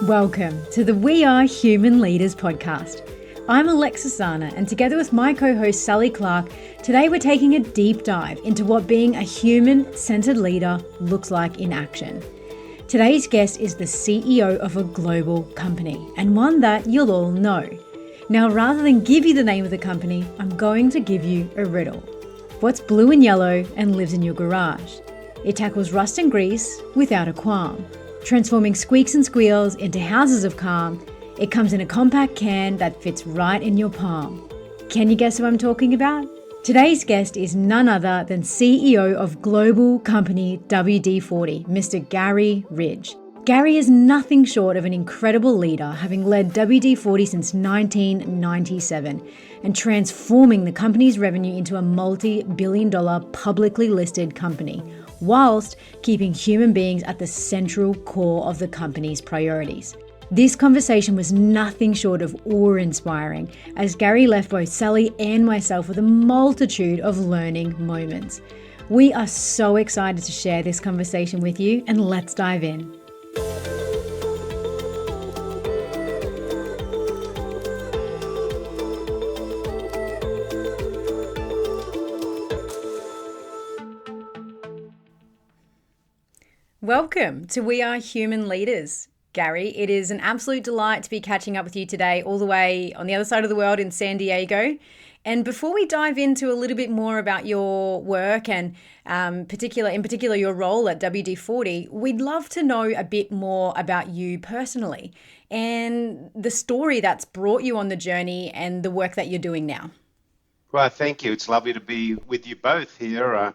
Welcome to the We Are Human Leaders podcast. I'm Alexis Zana, and together with my co-host Sally Clark, today we're taking a deep dive into what being a human-centered leader looks like in action. Today's guest is the CEO of a global company, and one that you'll all know. Now, rather than give you the name of the company, I'm going to give you a riddle. What's blue and yellow and lives in your garage? It tackles rust and grease without a qualm. Transforming squeaks and squeals into houses of calm. It comes in a compact can that fits right in your palm. Can you guess who I'm talking about? Today's guest is none other than CEO of global company WD40, Mr. Garry Ridge. Garry is nothing short of an incredible leader, having led WD40 since 1997 and transforming the company's revenue into a multi-billion-dollar publicly listed company, whilst keeping human beings at the central core of the company's priorities. This conversation was nothing short of awe-inspiring, as Garry left both Sally and myself with a multitude of learning moments. We are so excited to share this conversation with you, and let's dive in. Welcome to We Are Human Leaders, Garry. It is an absolute delight to be catching up with you today, all the way on the other side of the world in San Diego. And before we dive into a little bit more about your work and in particular your role at WD40, we'd love to know a bit more about you personally and the story that's brought you on the journey and the work that you're doing now. Well, thank you. It's lovely to be with you both here.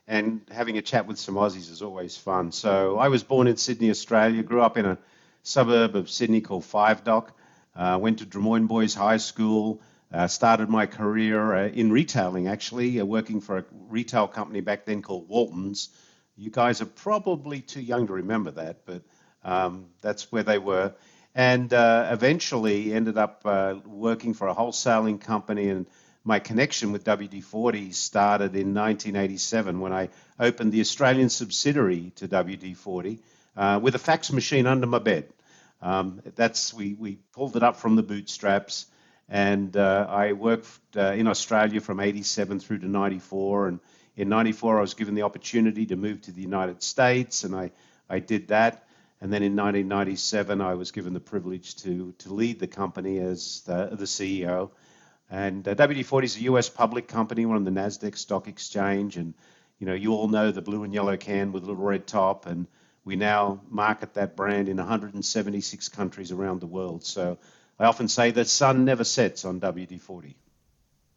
And having a chat with some Aussies is always fun. So I was born in Sydney, Australia, grew up in a suburb of Sydney called Five Dock, went to Drummoyne Boys High School, started my career in retailing, actually, working for a retail company back then called Walton's. You guys are probably too young to remember that, but that's where they were. And eventually ended up working for a wholesaling company, and my connection with WD-40 started in 1987 when I opened the Australian subsidiary to WD-40 with a fax machine under my bed. We pulled it up from the bootstraps, and I worked in Australia from 87 through to 94. And in 94, I was given the opportunity to move to the United States, and I did that. And then in 1997, I was given the privilege to lead the company as the CEO. And WD-40 is a U.S. public company. We're on the NASDAQ stock exchange. And, you all know the blue and yellow can with a little red top. And we now market that brand in 176 countries around the world. So I often say the sun never sets on WD-40.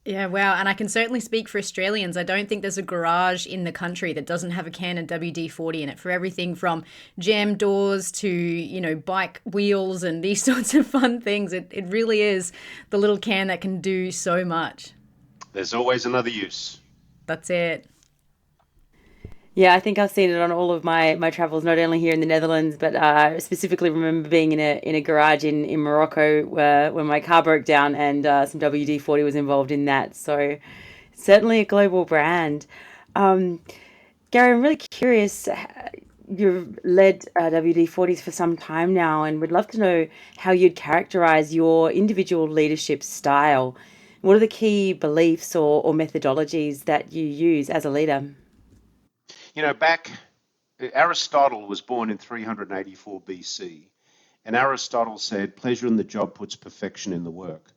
Yeah, wow. And I can certainly speak for Australians. I don't think there's a garage in the country that doesn't have a can of WD-40 in it for everything from jam doors to, bike wheels and these sorts of fun things. It really is the little can that can do so much. There's always another use. That's it. Yeah, I think I've seen it on all of my travels, not only here in the Netherlands, but I specifically remember being in a garage in Morocco when my car broke down, and some WD-40 was involved in that. So certainly a global brand. Garry, I'm really curious. You've led WD-40s for some time now, and would love to know how you'd characterize your individual leadership style. What are the key beliefs or methodologies that you use as a leader? Aristotle was born in 384 BC, and Aristotle said, pleasure in the job puts perfection in the work.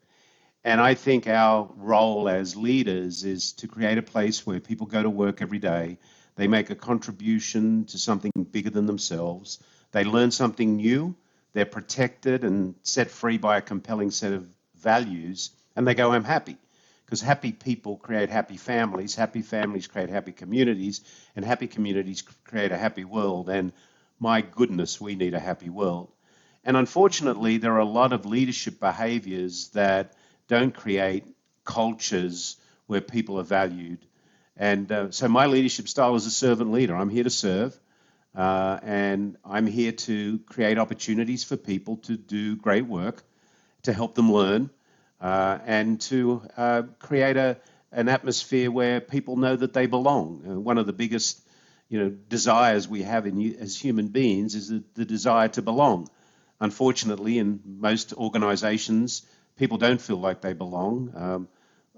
And I think our role as leaders is to create a place where people go to work every day, they make a contribution to something bigger than themselves, they learn something new, they're protected and set free by a compelling set of values, and they go home happy. Because happy people create happy families create happy communities, and happy communities create a happy world. And my goodness, we need a happy world. And unfortunately, there are a lot of leadership behaviors that don't create cultures where people are valued. And so my leadership style is a servant leader. I'm here to serve, and I'm here to create opportunities for people to do great work, to help them learn, and to create an atmosphere where people know that they belong. One of the biggest desires we have as human beings is the desire to belong. unfortunately, in most organizations, people don't feel like they belong.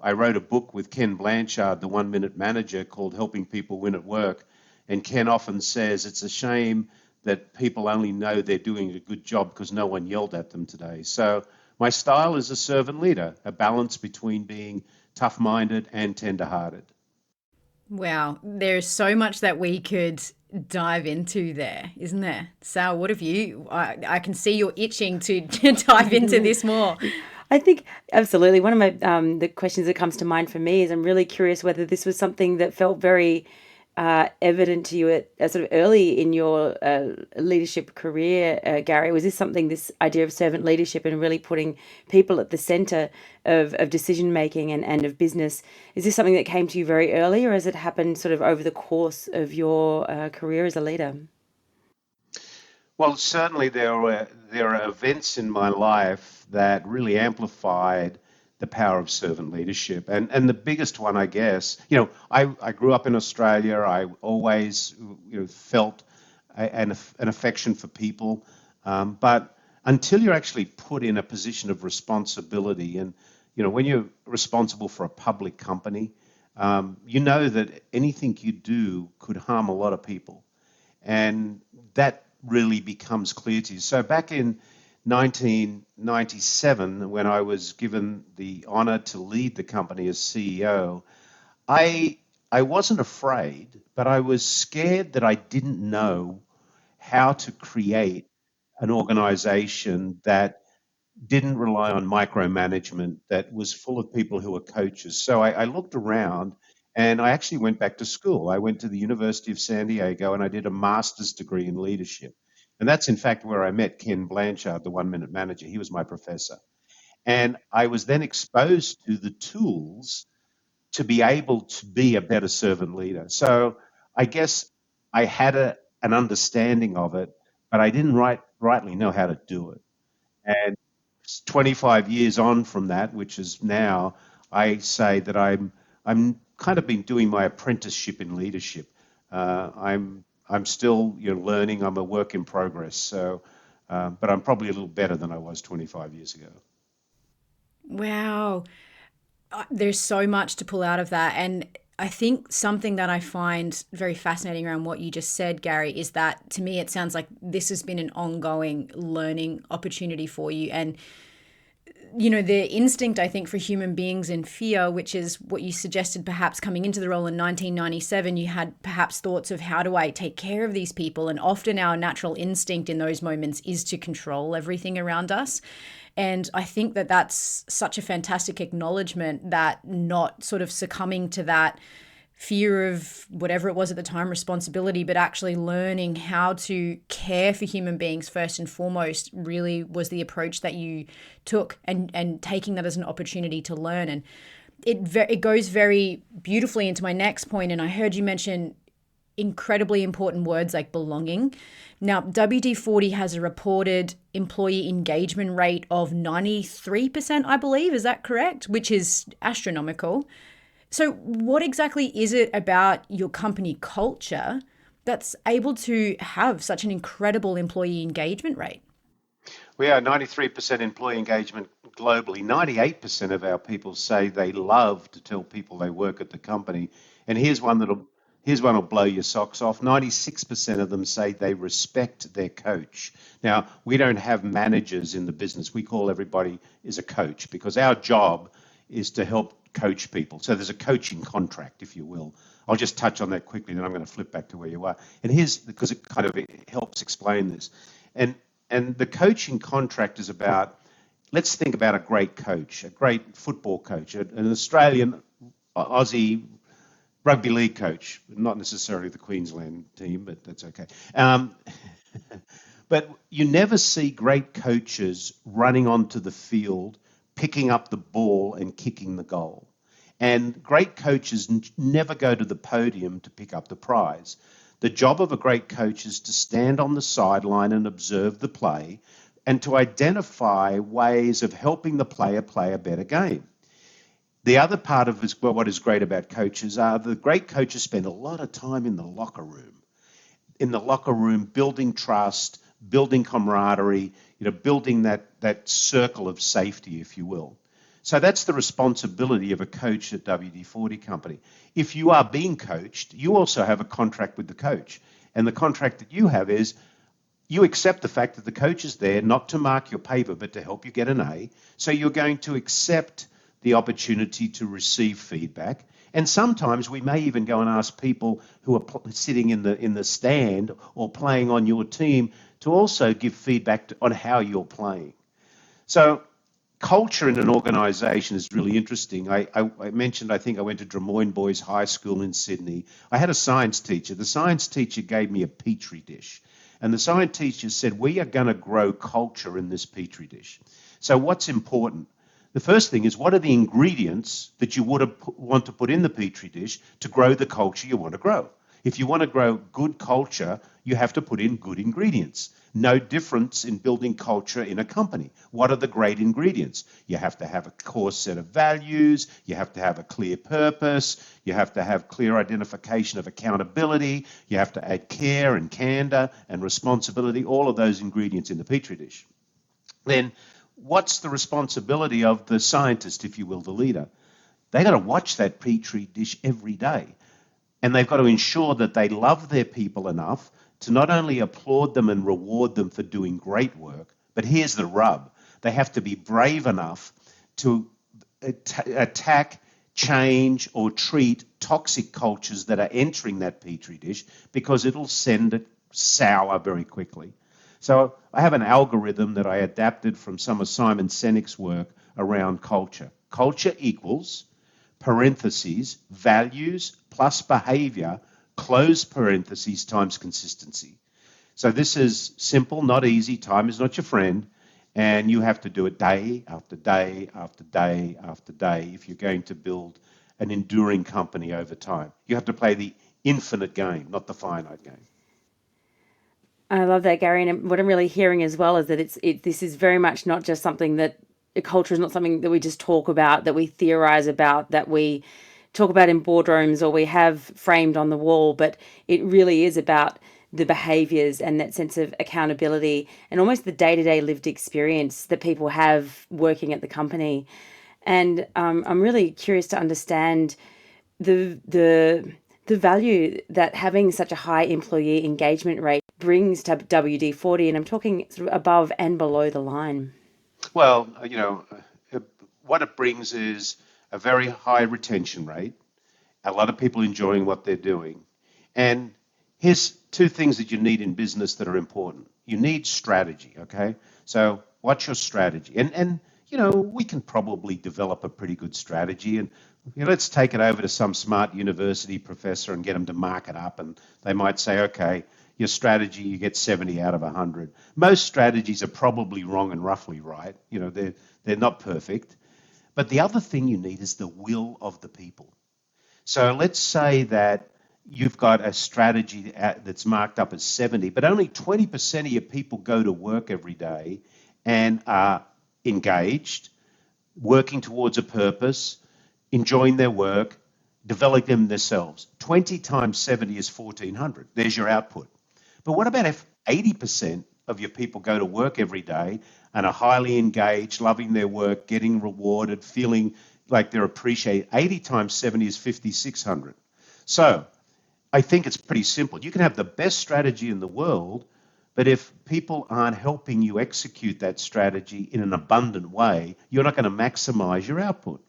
I wrote a book with Ken Blanchard, the 1 Minute Manager, called Helping People Win at Work. And Ken often says it's a shame that people only know they're doing a good job because no one yelled at them today. So my style is a servant leader, a balance between being tough-minded and tender-hearted. Wow, there's so much that we could dive into there, isn't there? Sal, what have you? I can see you're itching to dive into this more. I think absolutely. One of my the questions that comes to mind for me is I'm really curious whether this was something that felt very evident to you at sort of early in your leadership career, Garry. Was this something, this idea of servant leadership and really putting people at the center of decision making and of business? Is this something that came to you very early, or has it happened sort of over the course of your career as a leader? Well, certainly there are events in my life that really amplified the power of servant leadership. And the biggest one, I guess, I grew up in Australia. I always felt an affection for people. But until you're actually put in a position of responsibility, and when you're responsible for a public company, you know that anything you do could harm a lot of people. And that really becomes clear to you. So back in 1997, when I was given the honor to lead the company as CEO, I wasn't afraid, but I was scared that I didn't know how to create an organization that didn't rely on micromanagement, that was full of people who were coaches. So I looked around and I actually went back to school. I went to the University of San Diego and I did a master's degree in leadership. And that's in fact where I met Ken Blanchard, the 1 Minute Manager. He was my professor. And I was then exposed to the tools to be able to be a better servant leader. So I guess I had an understanding of it, but I didn't rightly know how to do it. And 25 years on from that, which is now, I say that I'm kind of been doing my apprenticeship in leadership. I'm still learning. I'm a work in progress. So, but I'm probably a little better than I was 25 years ago. Wow. There's so much to pull out of that. And I think something that I find very fascinating around what you just said, Garry, is that to me, it sounds like this has been an ongoing learning opportunity for you. And, the instinct, I think, for human beings in fear, which is what you suggested perhaps coming into the role in 1997, you had perhaps thoughts of how do I take care of these people? And often our natural instinct in those moments is to control everything around us. And I think that that's such a fantastic acknowledgement, that not sort of succumbing to that fear of whatever it was at the time, responsibility, but actually learning how to care for human beings first and foremost really was the approach that you took, and taking that as an opportunity to learn. And it goes very beautifully into my next point. And I heard you mention incredibly important words like belonging. Now, WD40 has a reported employee engagement rate of 93%, I believe. Is that correct? Which is astronomical. So what exactly is it about your company culture that's able to have such an incredible employee engagement rate? We are 93% employee engagement globally. 98% of our people say they love to tell people they work at the company. And here's one that'll blow your socks off. 96% of them say they respect their coach. Now, we don't have managers in the business. We call everybody is a coach, because our job is to help coach people. So there's a coaching contract, if you will. I'll just touch on that quickly, then I'm going to flip back to where you are. And here's, because it kind of helps explain this. And the coaching contract is about, let's think about a great coach, a great football coach, an Australian, Aussie rugby league coach, not necessarily the Queensland team, but that's okay. But you never see great coaches running onto the field, picking up the ball and kicking the goal. And great coaches never go to the podium to pick up the prize. The job of a great coach is to stand on the sideline and observe the play, and to identify ways of helping the player play a better game. The other part of this, what is great about coaches are the great coaches spend a lot of time in the locker room. In the locker room, building trust, building camaraderie, building that circle of safety, if you will. So that's the responsibility of a coach at WD40 Company. If you are being coached, you also have a contract with the coach. And the contract that you have is you accept the fact that the coach is there not to mark your paper, but to help you get an A. So you're going to accept the opportunity to receive feedback. And sometimes we may even go and ask people who are sitting in the stand or playing on your team to also give feedback on how you're playing. So culture in an organization is really interesting. I mentioned, I think I went to Drummoyne Boys High School in Sydney. I had a science teacher. The science teacher gave me a petri dish. And the science teacher said, we are going to grow culture in this petri dish. So what's important? The first thing is, what are the ingredients that you want to put in the petri dish to grow the culture you want to grow? If you want to grow good culture, you have to put in good ingredients. No difference in building culture in a company. What are the great ingredients? You have to have a core set of values. You have to have a clear purpose. You have to have clear identification of accountability. You have to add care and candor and responsibility, all of those ingredients in the petri dish. Then what's the responsibility of the scientist, if you will, the leader? They got to watch that petri dish every day. And they've got to ensure that they love their people enough to not only applaud them and reward them for doing great work, but here's the rub. They have to be brave enough to attack, change, or treat toxic cultures that are entering that petri dish, because it'll send it sour very quickly. So I have an algorithm that I adapted from some of Simon Sinek's work around culture. Culture equals, parentheses, values plus behavior, close parentheses, times consistency. So this is simple, not easy. Time is not your friend. And you have to do it day after day after day after day if you're going to build an enduring company over time. You have to play the infinite game, not the finite game. I love that, Garry. And what I'm really hearing as well is that this is very much not just something that culture is not something that we just talk about, that we theorize about, that we talk about in boardrooms or we have framed on the wall, but it really is about the behaviors and that sense of accountability and almost the day-to-day lived experience that people have working at the company. And I'm really curious to understand the value that having such a high employee engagement rate brings to WD40, and I'm talking sort of above and below the line. Well, what it brings is a very high retention rate, a lot of people enjoying what they're doing. And here's two things that you need in business that are important. You need strategy, okay? So what's your strategy? And we can probably develop a pretty good strategy, and let's take it over to some smart university professor and get them to mark it up, and they might say, okay, your strategy, you get 70 out of 100. Most strategies are probably wrong and roughly right. They're not perfect. But the other thing you need is the will of the people. So let's say that you've got a strategy that's marked up as 70, but only 20% of your people go to work every day and are engaged, working towards a purpose, enjoying their work, developing themselves. 20 times 70 is 1,400. There's your output. But what about if 80% of your people go to work every day and are highly engaged, loving their work, getting rewarded, feeling like they're appreciated? 80 times 70 is 5,600. So I think it's pretty simple. You can have the best strategy in the world, but if people aren't helping you execute that strategy in an abundant way, you're not going to maximize your output.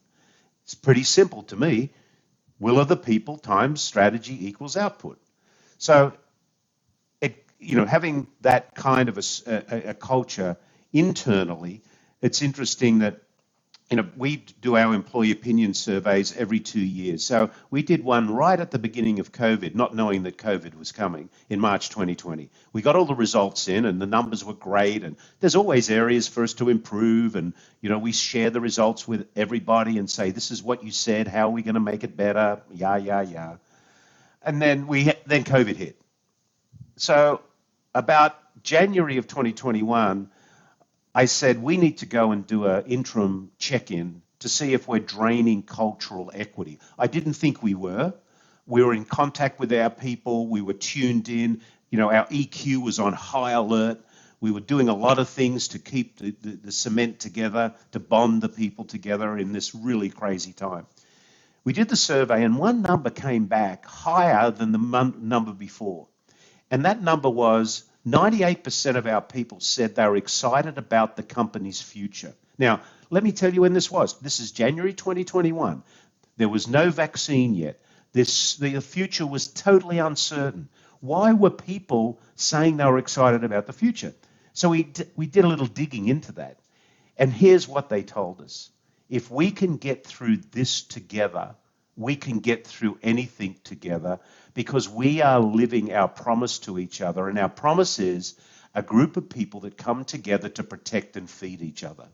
It's pretty simple to me. Will of the people times strategy equals output. So having that kind of a culture internally, it's interesting that we do our employee opinion surveys every 2 years. So we did one right at the beginning of COVID, not knowing that COVID was coming in March 2020. We got all the results in and the numbers were great, and there's always areas for us to improve, and we share the results with everybody and say, this is what you said, how are we going to make it better, yeah. And then then COVID hit. So about January of 2021, I said, we need to go and do an interim check-in to see if we're draining cultural equity. I didn't think we were. We were in contact with our people. We were tuned in. Our EQ was on high alert. We were doing a lot of things to keep the cement together, to bond the people together in this really crazy time. We did the survey, and one number came back higher than the number before. And that number was 98% of our people said they were excited about the company's future. Now, let me tell you when this was. This is January 2021. There was no vaccine yet. The future was totally uncertain. Why were people saying they were excited about the future? So we did a little digging into that. And here's what they told us. If we can get through this together, we can get through anything together, because we are living our promise to each other. And our promise is a group of people that come together to protect and feed each other.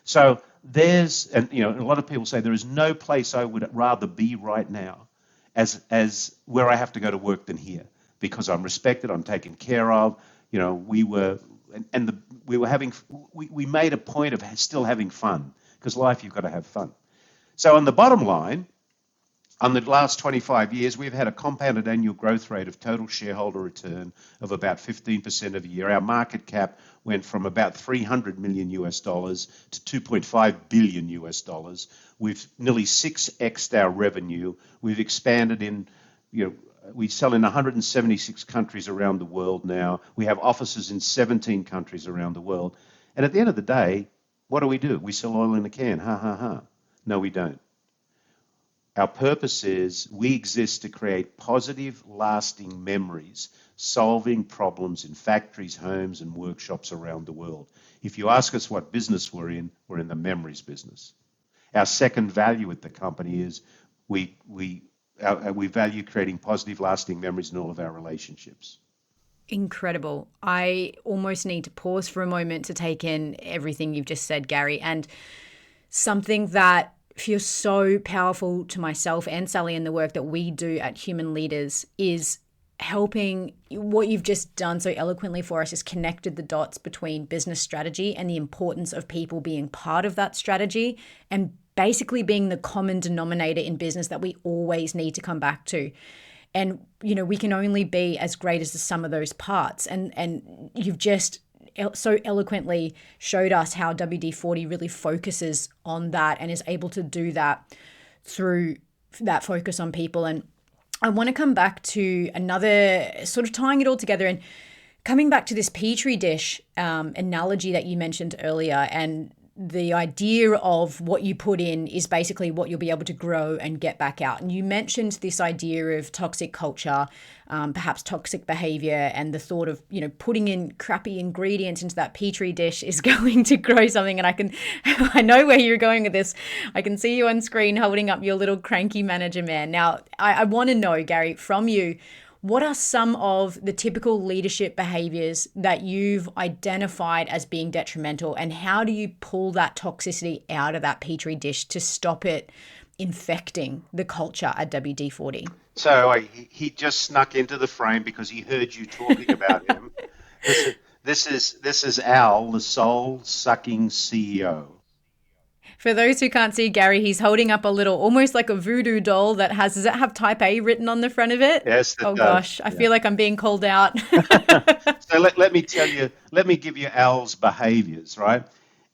So and a lot of people say there is no place I would rather be right now as where I have to go to work than here, because I'm respected, I'm taken care of. We made a point of still having fun, because life, you've got to have fun. So on the bottom line, on the last 25 years, we've had a compounded annual growth rate of total shareholder return of about 15% a year. Our market cap went from about $300 million US dollars to $2.5 billion US dollars. We've nearly 6x'd our revenue. We've expanded we sell in 176 countries around the world now. We have offices in 17 countries around the world. And at the end of the day, what do? We sell oil in a can. Ha, ha, ha. No, we don't. Our purpose is we exist to create positive, lasting memories, solving problems in factories, homes, and workshops around the world. If you ask us what business we're in the memories business. Our second value at the company is we value creating positive, lasting memories in all of our relationships. Incredible. I almost need to pause for a moment to take in everything you've just said, Garry, and something that feels so powerful to myself and Sally in the work that we do at Human Leaders is helping. What you've just done so eloquently for us is connected the dots between business strategy and the importance of people being part of that strategy, and basically being the common denominator in business that we always need to come back to. And, we can only be as great as the sum of those parts. And you've just so eloquently showed us how WD40 really focuses on that and is able to do that through that focus on people. And I want to come back to another sort of tying it all together and coming back to this Petri dish analogy that you mentioned earlier, and the idea of what you put in is basically what you'll be able to grow and get back out. And you mentioned this idea of toxic culture, perhaps toxic behavior, and the thought of, putting in crappy ingredients into that Petri dish is going to grow something. And I know where you're going with this. I can see you on screen holding up your little cranky manager man. Now, I want to know, Garry, from you, what are some of the typical leadership behaviors that you've identified as being detrimental, and how do you pull that toxicity out of that Petri dish to stop it infecting the culture at WD40? So he just snuck into the frame because he heard you talking about him. This is Al, the soul-sucking CEO. For those who can't see Garry, he's holding up a little, almost like a voodoo doll that does it have type A written on the front of it? Yes, it does. Gosh, I feel like I'm being called out. So let me give you Al's behaviors, right?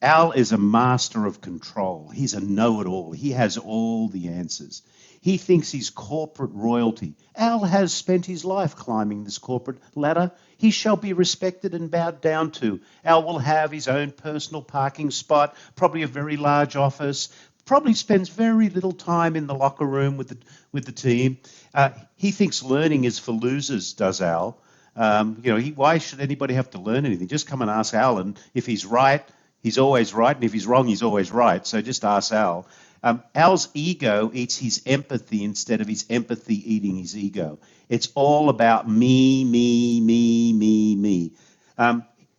Al is a master of control. He's a know-it-all. He has all the answers. He thinks he's corporate royalty. Al has spent his life climbing this corporate ladder. He shall be respected and bowed down to. Al will have his own personal parking spot, probably a very large office, probably spends very little time in the locker room with the team. He thinks learning is for losers, does Al. Why should anybody have to learn anything? Just come and ask Al, and if he's right, he's always right, and if he's wrong, he's always right. So just ask Al. Al's ego eats his empathy instead of his empathy eating his ego. It's all about me, me, me, me, me.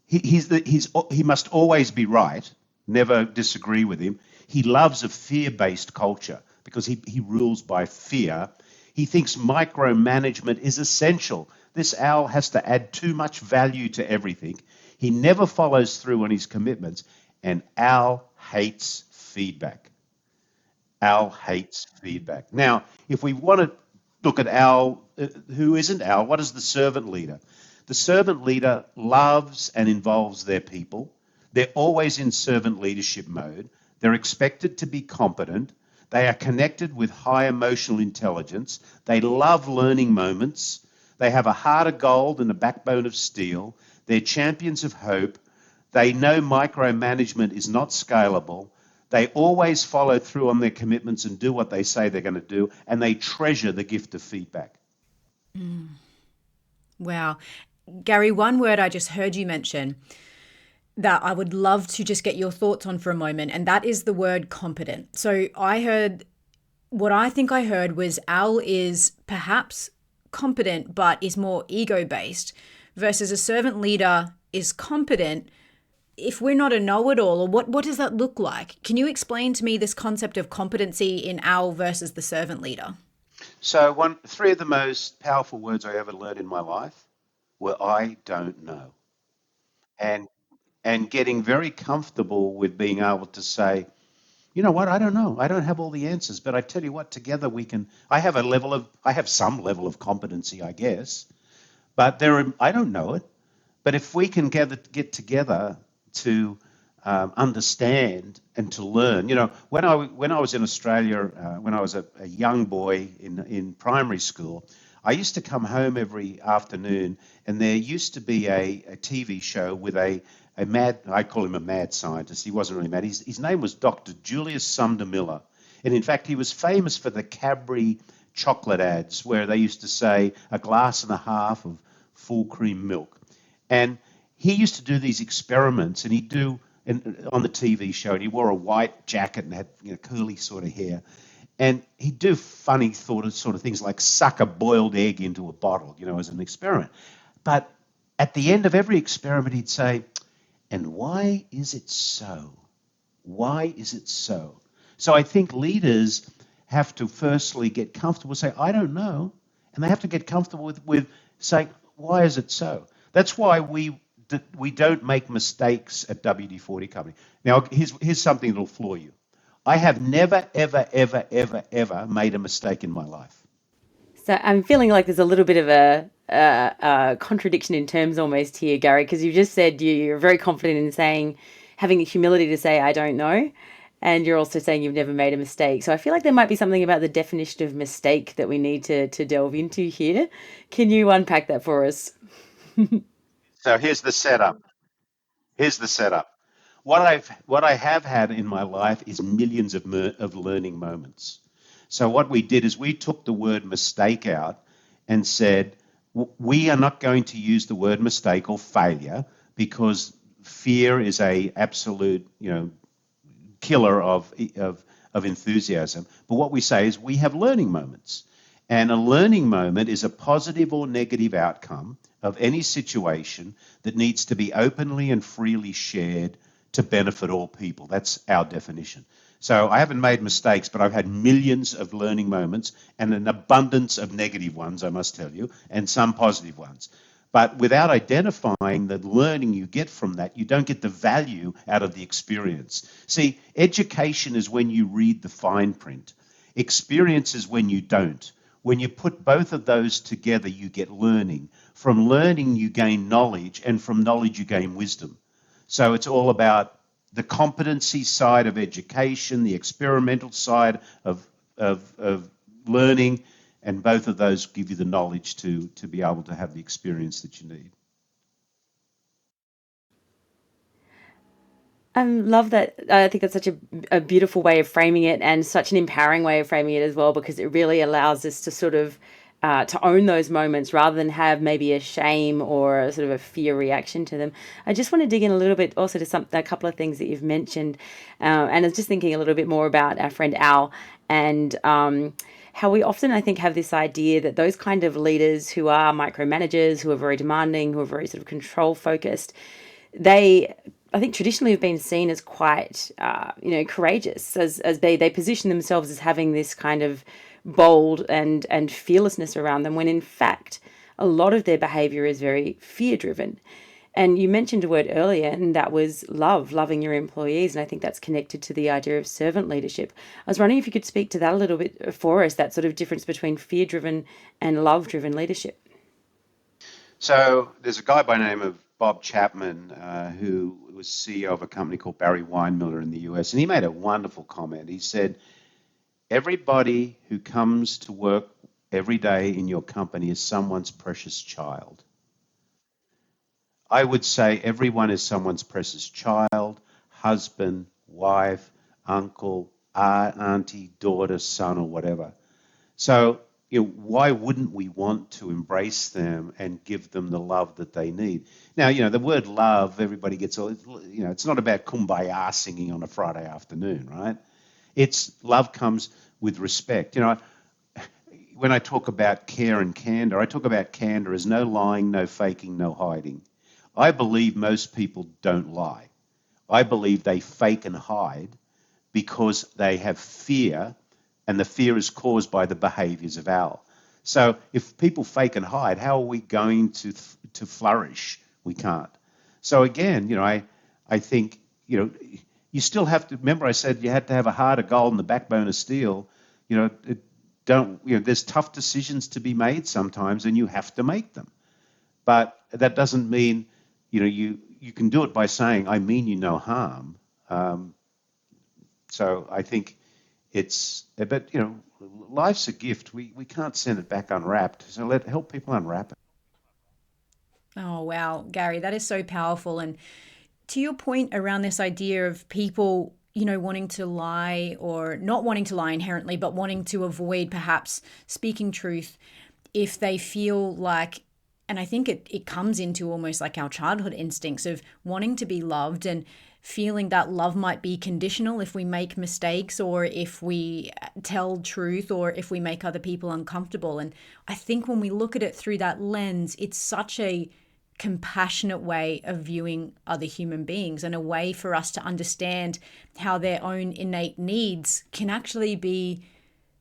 He must always be right, never disagree with him. He loves a fear-based culture because he rules by fear. He thinks micromanagement is essential. This Al has to add too much value to everything. He never follows through on his commitments, and Al hates feedback. Al hates feedback. Now, if we want to look at Al, who isn't Al? What is the servant leader? The servant leader loves and involves their people. They're always in servant leadership mode. They're expected to be competent. They are connected with high emotional intelligence. They love learning moments. They have a heart of gold and a backbone of steel. They're champions of hope. They know micromanagement is not scalable. They always follow through on their commitments and do what they say they're going to do, and they treasure the gift of feedback. Wow. Garry, one word I just heard you mention that I would love to just get your thoughts on for a moment, and that is the word competent. So what I think I heard was Al is perhaps competent, but is more ego-based, versus a servant leader is competent. If we're not a know-it-all, or what does that look like? Can you explain to me this concept of competency in Al versus the servant leader? So three of the most powerful words I ever learned in my life were "I don't know," and getting very comfortable with being able to say, you know what, I don't know. I don't have all the answers, but I tell you what, together we can. I have some level of competency, I guess, but I don't know it. But if we can get together to understand and to learn, when I was in Australia, when I was a young boy in primary school, I used to come home every afternoon, and there used to be a TV show with a mad, I call him a mad scientist. He wasn't really mad. His name was Dr. Julius Sumner Miller. And in fact, he was famous for the Cadbury chocolate ads where they used to say a glass and a half of full cream milk. And he used to do these experiments, and on the TV show, and he wore a white jacket and had curly sort of hair. And he'd do funny sort of things like suck a boiled egg into a bottle, as an experiment. But at the end of every experiment, he'd say, "And why is it so? Why is it so?" So I think leaders have to firstly get comfortable, say, "I don't know," and they have to get comfortable with saying, "Why is it so?" That's why we don't make mistakes at WD40 Company. Now, here's something that'll floor you. I have never, ever, ever, ever, ever made a mistake in my life. So I'm feeling like there's a little bit of a contradiction in terms almost here, Garry, because you just said you're very confident in having the humility to say, "I don't know." And you're also saying you've never made a mistake. So I feel like there might be something about the definition of mistake that we need to delve into here. Can you unpack that for us? So here's the setup. What I have had in my life is millions of learning moments. So what we did is we took the word mistake out and said, we are not going to use the word mistake or failure because fear is a absolute, killer of enthusiasm. But what we say is we have learning moments. And a learning moment is a positive or negative outcome of any situation that needs to be openly and freely shared to benefit all people. That's our definition. So I haven't made mistakes, but I've had millions of learning moments and an abundance of negative ones, I must tell you, and some positive ones. But without identifying the learning you get from that, you don't get the value out of the experience. See, education is when you read the fine print. Experience is when you don't. When you put both of those together, you get learning. From learning, you gain knowledge, and from knowledge, you gain wisdom. So it's all about the competency side of education, the experimental side of learning, and both of those give you the knowledge to be able to have the experience that you need. I love that. I think that's such a beautiful way of framing it and such an empowering way of framing it as well, because it really allows us to sort of to own those moments rather than have maybe a shame or a sort of a fear reaction to them. I just want to dig in a little bit also to a couple of things that you've mentioned. And I was just thinking a little bit more about our friend Al and how we often, I think, have this idea that those kind of leaders who are micromanagers, who are very demanding, who are very sort of control focused, I think traditionally have been seen as quite, courageous, as they position themselves as having this kind of bold and fearlessness around them, when in fact a lot of their behavior is very fear driven. And you mentioned a word earlier, and that was loving your employees. And I think that's connected to the idea of servant leadership. I was wondering if you could speak to that a little bit for us, that sort of difference between fear driven and love driven leadership. So there's a guy by the name of Bob Chapman who was CEO of a company called Barry Weinmiller in the US, and he made a wonderful comment. He said, everybody who comes to work every day in your company is someone's precious child. I would say everyone is someone's precious child, husband, wife, uncle, aunt, auntie, daughter, son, or whatever. So, why wouldn't we want to embrace them and give them the love that they need? Now, the word love, everybody gets all, it's not about kumbaya singing on a Friday afternoon, right? It's love comes with respect. When I talk about care and candor, I talk about candor as no lying, no faking, no hiding. I believe most people don't lie. I believe they fake and hide because they have fear, and the fear is caused by the behaviors of Al. So if people fake and hide, how are we going to flourish? We can't. So again, I think, you still have to, remember I said you had to have a heart of gold and the backbone of steel. There's tough decisions to be made sometimes, and you have to make them. But that doesn't mean, you can do it by saying, I mean you no harm. So I think but life's a gift. We can't send it back unwrapped. So help people unwrap it. Oh, wow, Garry, that is so powerful. And to your point around this idea of people, wanting to lie or not wanting to lie inherently, but wanting to avoid perhaps speaking truth if they feel like, and I think it comes into almost like our childhood instincts of wanting to be loved and feeling that love might be conditional if we make mistakes or if we tell truth or if we make other people uncomfortable. And I think when we look at it through that lens, it's such a compassionate way of viewing other human beings and a way for us to understand how their own innate needs can actually be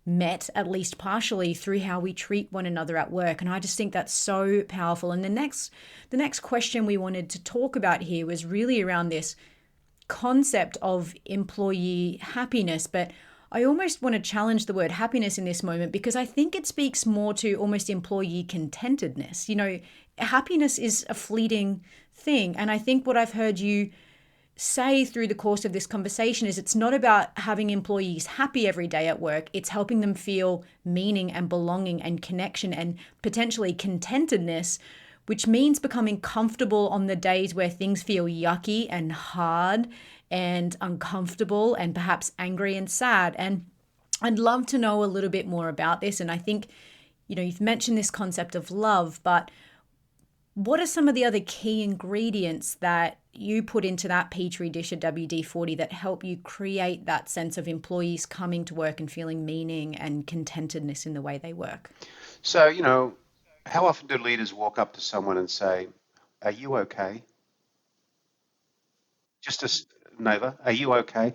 met, at least partially, through how we treat one another at work. And I just think that's so powerful. And the next question we wanted to talk about here was really around this concept of employee happiness, but I almost want to challenge the word happiness in this moment because I think it speaks more to almost employee contentedness. Happiness is a fleeting thing. And I think what I've heard you say through the course of this conversation is it's not about having employees happy every day at work. It's helping them feel meaning and belonging and connection and potentially contentedness, which means becoming comfortable on the days where things feel yucky and hard and uncomfortable and perhaps angry and sad. And I'd love to know a little bit more about this. And I think, you've mentioned this concept of love, but what are some of the other key ingredients that you put into that petri dish at WD40 that help you create that sense of employees coming to work and feeling meaning and contentedness in the way they work? So, how often do leaders walk up to someone and say, are you okay? Just as neighbor, are you okay?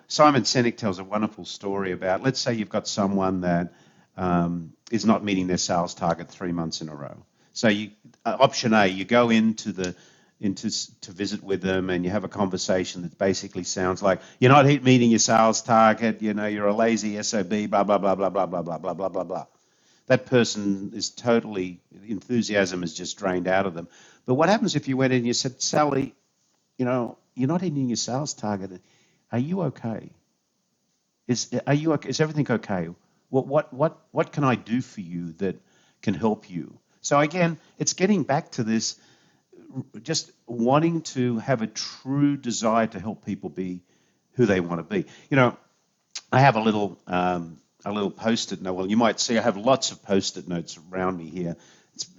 Simon Sinek tells a wonderful story about, let's say you've got someone that is not meeting their sales target 3 months in a row. So option A, you go into to visit with them and you have a conversation that basically sounds like you're not meeting your sales target, you're a lazy SOB, blah, blah, blah, blah, blah, blah, blah, blah, blah, blah, blah. That person is totally, enthusiasm is just drained out of them. But what happens if you went in and you said, Sally, you're not hitting your sales target. Are you okay? Is everything okay? What can I do for you that can help you? So again, it's getting back to this, just wanting to have a true desire to help people be who they want to be. I have a little post-it note. Well, you might see I have lots of post-it notes around me here.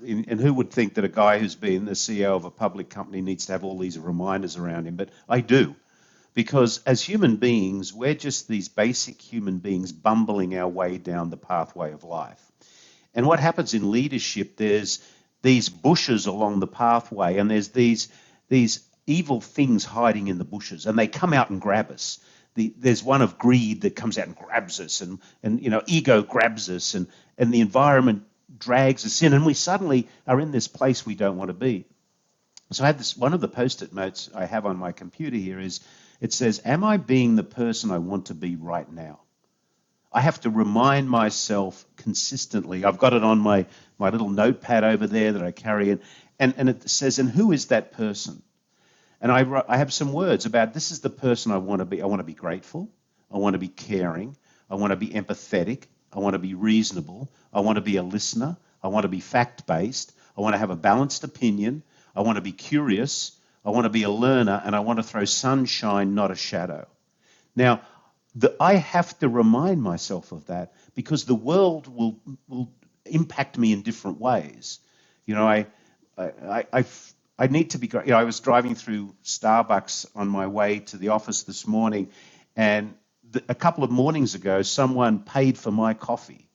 And who would think that a guy who's been the CEO of a public company needs to have all these reminders around him? But I do. Because as human beings, we're just these basic human beings bumbling our way down the pathway of life. And what happens in leadership, there's these bushes along the pathway, and there's these evil things hiding in the bushes, and they come out and grab us. There's one of greed that comes out and grabs us, and ego grabs us, and the environment drags us in, and we suddenly are in this place we don't want to be. So I have this, one of the post-it notes I have on my computer here is, it says, am I being the person I want to be right now? I have to remind myself consistently. I've got it on my little notepad over there that I carry in, and it says, and who is that person? And I have some words about this is the person I want to be. I want to be grateful. I want to be caring. I want to be empathetic. I want to be reasonable. I want to be a listener. I want to be fact-based. I want to have a balanced opinion. I want to be curious. I want to be a learner. And I want to throw sunshine, not a shadow. Now, I have to remind myself of that because the world will impact me in different ways. You know, I need to be. You know, I was driving through Starbucks on my way to the office this morning, and a couple of mornings ago, someone paid for my coffee,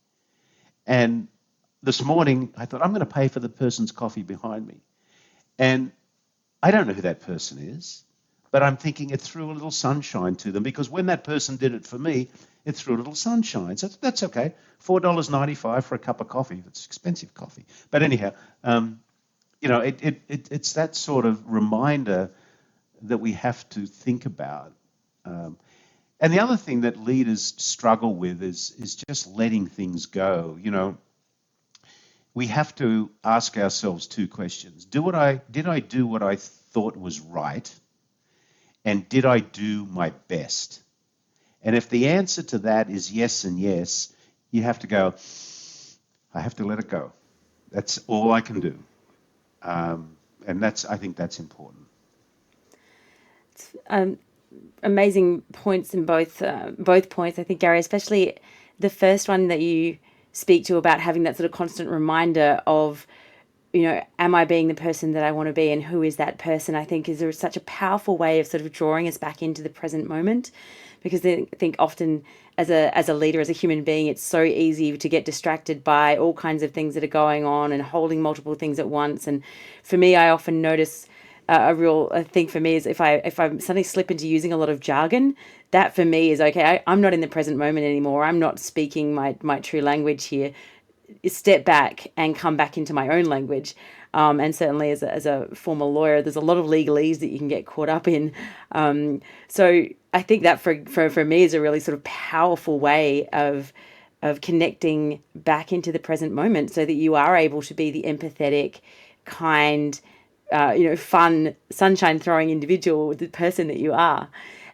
and this morning I thought I'm going to pay for the person's coffee behind me, and I don't know who that person is. But I'm thinking it threw a little sunshine to them because when that person did it for me, it threw a little sunshine. So that's okay. $4.95 for a cup of coffee. It's expensive coffee. But anyhow, you know, it's that sort of reminder that we have to think about. And the other thing that leaders struggle with is just letting things go. You know, we have to ask ourselves two questions. Did I do what I thought was right? And did I do my best? And if the answer to that is yes and yes, you have to go, I have to let it go. That's all I can do. And I think that's important. Amazing points in both points. I think, Garry, especially the first one that you speak to about having that sort of constant reminder of, you know, am I being the person that I want to be and who is that person, I think is such a powerful way of sort of drawing us back into the present moment. Because I think often as a leader, as a human being, it's so easy to get distracted by all kinds of things that are going on and holding multiple things at once. And for me, I often notice a thing for me is if I suddenly slip into using a lot of jargon, that for me is okay. I'm not in the present moment anymore. I'm not speaking my true language here. Step back and come back into my own language. And certainly as a former lawyer, there's a lot of legalese that you can get caught up in. So I think that for me is a really sort of powerful way of connecting back into the present moment so that you are able to be the empathetic, kind, fun, sunshine throwing individual, the person that you are.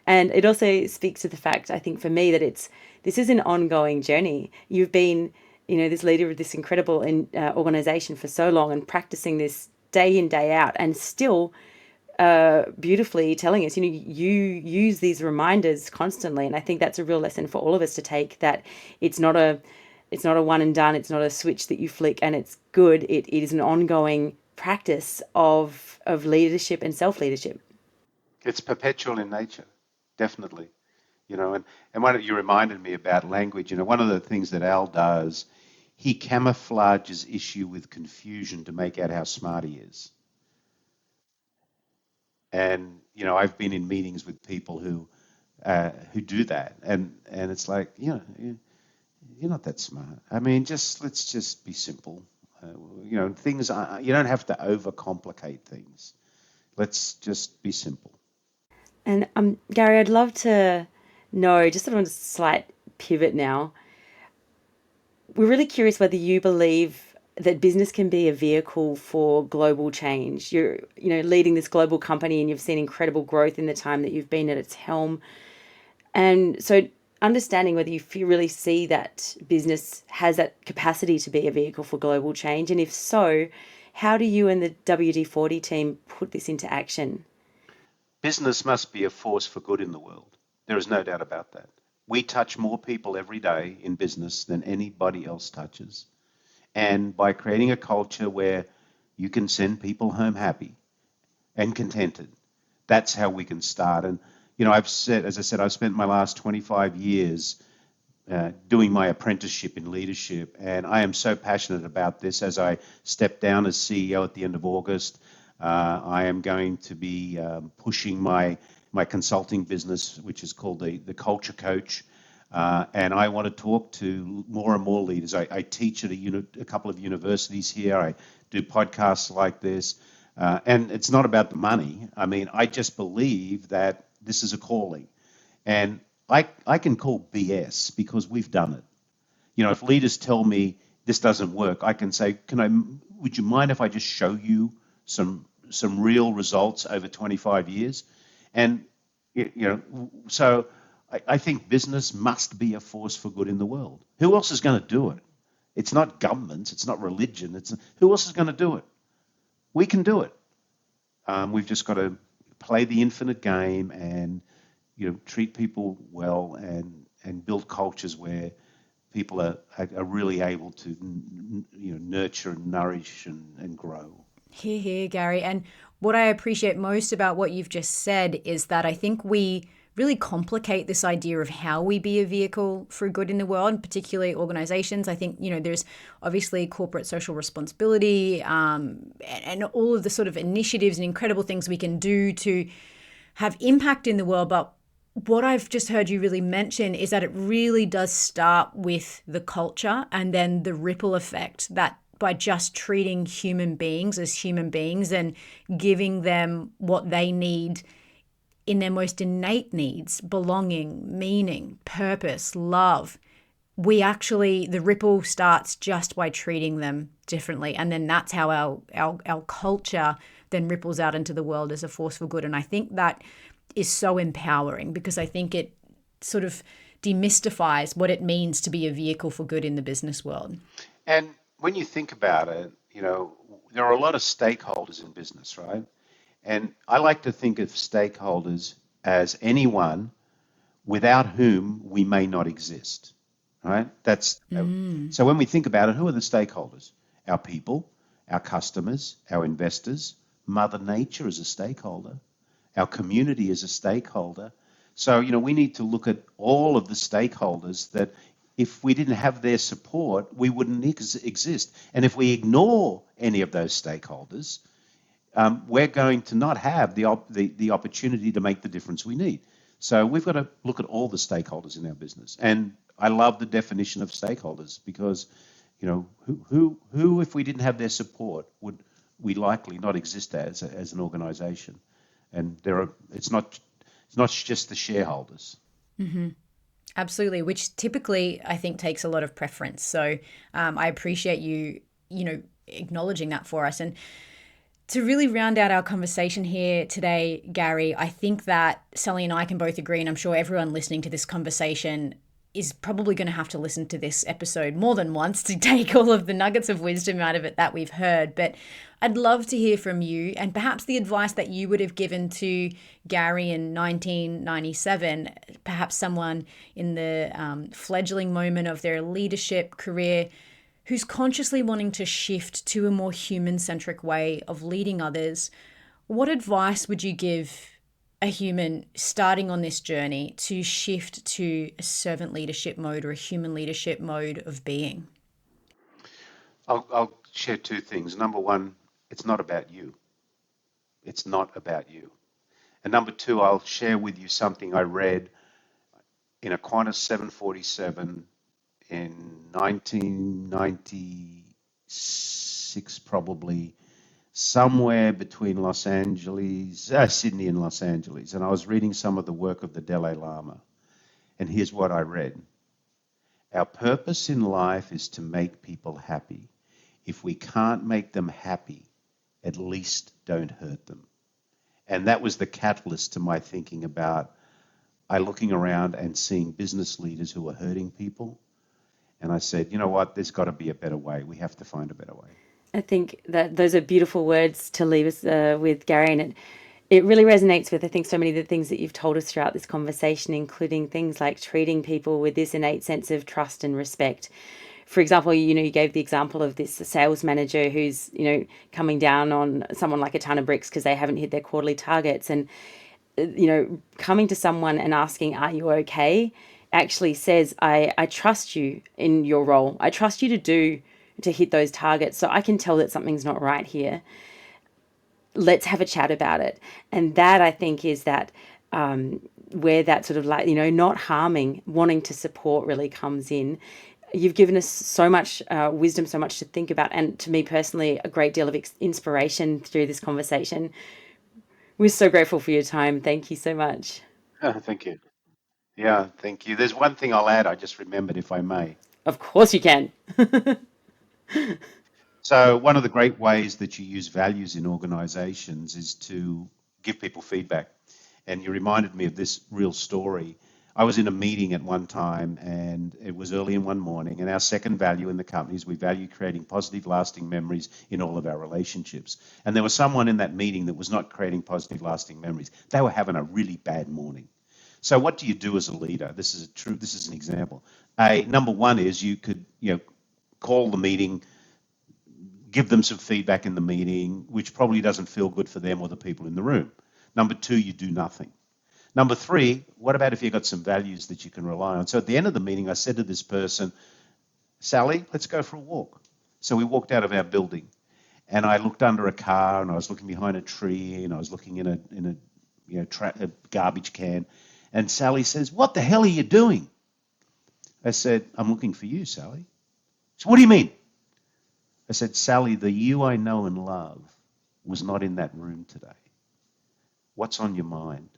And it also speaks to the fact, I think for me, that this is an ongoing journey. You've been, this leader of this incredible organization for so long and practicing this day in, day out, and still beautifully telling us, you use these reminders constantly. And I think that's a real lesson for all of us to take, that it's not a one and done. It's not a switch that you flick and it's good. It is an ongoing practice of leadership and self-leadership. It's perpetual in nature, definitely. And one you reminded me about language. One of the things that Al does, he camouflages issue with confusion to make out how smart he is. And I've been in meetings with people who do that, and it's like, you're not that smart. I mean, let's just be simple. Things you don't have to overcomplicate things. Let's just be simple. And Garry, I'd love to know, just sort of a slight pivot now. We're really curious whether you believe that business can be a vehicle for global change. You're, leading this global company, and you've seen incredible growth in the time that you've been at its helm. And so understanding whether you really see that business has that capacity to be a vehicle for global change. And if so, how do you and the WD40 team put this into action? Business must be a force for good in the world. There is no doubt about that. We touch more people every day in business than anybody else touches. And by creating a culture where you can send people home happy and contented, that's how we can start. And, I've spent my last 25 years doing my apprenticeship in leadership. And I am so passionate about this. As I step down as CEO at the end of August, I am going to be pushing my consulting business, which is called the Culture Coach. And I want to talk to more and more leaders. I teach at a couple of universities here. I do podcasts like this. And it's not about the money. I mean, I just believe that this is a calling. And I can call BS because we've done it. If leaders tell me this doesn't work, I can say, would you mind if I just show you some real results over 25 years? And, so I think business must be a force for good in the world. Who else is going to do it? It's not governments, it's not religion. Who else is going to do it? We can do it. We've just got to play the infinite game and treat people well and build cultures where people are really able to nurture and nourish and grow. Hear, hear, Garry. And what I appreciate most about what you've just said is that I think we really complicate this idea of how we be a vehicle for good in the world, and particularly organizations. I think, there's obviously corporate social responsibility and all of the sort of initiatives and incredible things we can do to have impact in the world. But what I've just heard you really mention is that it really does start with the culture and then the ripple effect that by just treating human beings as human beings and giving them what they need in their most innate needs, belonging, meaning, purpose, love, the ripple starts just by treating them differently. And then that's how our culture then ripples out into the world as a force for good. And I think that is so empowering because I think it sort of demystifies what it means to be a vehicle for good in the business world. And when you think about it, there are a lot of stakeholders in business, right? And I like to think of stakeholders as anyone without whom we may not exist, right? So when we think about it, who are the stakeholders? Our people, our customers, our investors, Mother Nature is a stakeholder, our community is a stakeholder. So, we need to look at all of the stakeholders that if we didn't have their support, we wouldn't exist. And if we ignore any of those stakeholders, we're going to not have the opportunity to make the difference we need. So we've got to look at all the stakeholders in our business. And I love the definition of stakeholders because, who if we didn't have their support, would we likely not exist as an organization? And it's not just the shareholders. Mm-hmm. Absolutely, which typically I think takes a lot of preference. So I appreciate you, acknowledging that for us. And to really round out our conversation here today, Garry, I think that Sally and I can both agree, and I'm sure everyone listening to this conversation is probably going to have to listen to this episode more than once to take all of the nuggets of wisdom out of it that we've heard. But I'd love to hear from you and perhaps the advice that you would have given to Garry in 1997, perhaps someone in the fledgling moment of their leadership career who's consciously wanting to shift to a more human-centric way of leading others. What advice would you give a human starting on this journey to shift to a servant leadership mode or a human leadership mode of being? I'll share two things. Number one, it's not about you. It's not about you. And number two, I'll share with you something I read in a Qantas 747 in 1996, probably, somewhere between Sydney and Los Angeles. And I was reading some of the work of the Dalai Lama. And here's what I read. Our purpose in life is to make people happy. If we can't make them happy, at least don't hurt them. And that was the catalyst to my thinking about looking around and seeing business leaders who are hurting people. And I said, you know what, there's got to be a better way. We have to find a better way. I think that those are beautiful words to leave us with, Garry, and it really resonates with, I think, so many of the things that you've told us throughout this conversation, including things like treating people with this innate sense of trust and respect. For example, you gave the example of this sales manager who's, coming down on someone like a ton of bricks because they haven't hit their quarterly targets. And, coming to someone and asking, are you okay? Actually says, I trust you in your role. I trust you to hit those targets. So I can tell that something's not right here. Let's have a chat about it. And that, I think, is that where that sort of not harming, wanting to support really comes in. You've given us so much wisdom, so much to think about, and to me personally, a great deal of inspiration through this conversation. We're so grateful for your time. Thank you so much. Thank you. Yeah, thank you. There's one thing I'll add, I just remembered, if I may. Of course you can. So, one of the great ways that you use values in organizations is to give people feedback. And you reminded me of this real story. I was in a meeting at one time, and it was early in one morning, and our second value in the company is we value creating positive, lasting memories in all of our relationships. And there was someone in that meeting that was not creating positive, lasting memories. They were having a really bad morning. So what do you do as a leader? This is an example. Number one is you could, call the meeting, give them some feedback in the meeting, which probably doesn't feel good for them or the people in the room. Number two, you do nothing. Number three, what about if you've got some values that you can rely on? So at the end of the meeting, I said to this person, Sally, let's go for a walk. So we walked out of our building, and I looked under a car, and I was looking behind a tree, and I was looking in a garbage can. And Sally says, "What the hell are you doing?" I said, "I'm looking for you, Sally." So what do you mean? I said, "Sally, the you I know and love was not in that room today. What's on your mind?"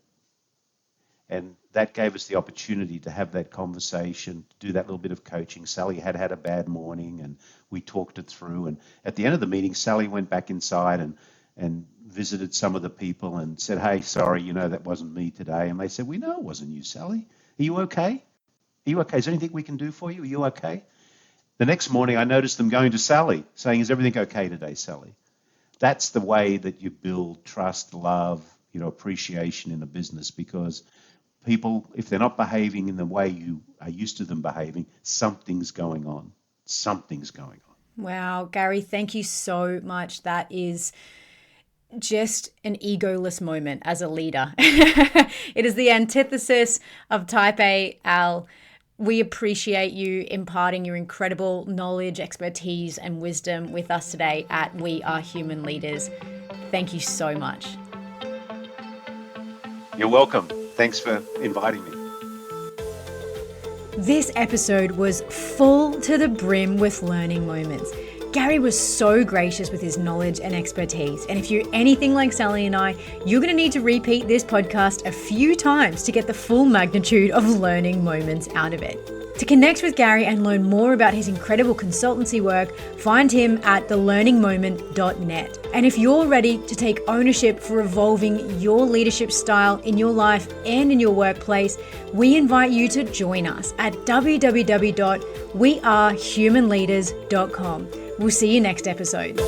And that gave us the opportunity to have that conversation, to do that little bit of coaching. Sally had had a bad morning, and we talked it through. And at the end of the meeting, Sally went back inside and visited some of the people and said, "Hey, sorry, that wasn't me today." And they said, "We know it wasn't you, Sally. Are you okay? Are you okay? Is there anything we can do for you? Are you okay?" The next morning, I noticed them going to Sally, saying, "Is everything okay today, Sally?" That's the way that you build trust, love, appreciation in a business, because people, if they're not behaving in the way you are used to them behaving, something's going on. Something's going on. Wow, Garry, thank you so much. That is just an egoless moment as a leader. It is the antithesis of type A, Al. We appreciate you imparting your incredible knowledge, expertise, and wisdom with us today at We Are Human Leaders. Thank you so much. You're welcome. Thanks for inviting me. This episode was full to the brim with learning moments. Garry was so gracious with his knowledge and expertise. And if you're anything like Sally and I, you're going to need to repeat this podcast a few times to get the full magnitude of learning moments out of it. To connect with Garry and learn more about his incredible consultancy work, find him at thelearningmoment.net. And if you're ready to take ownership for evolving your leadership style in your life and in your workplace, we invite you to join us at www.wearehumanleaders.com. We'll see you next episode.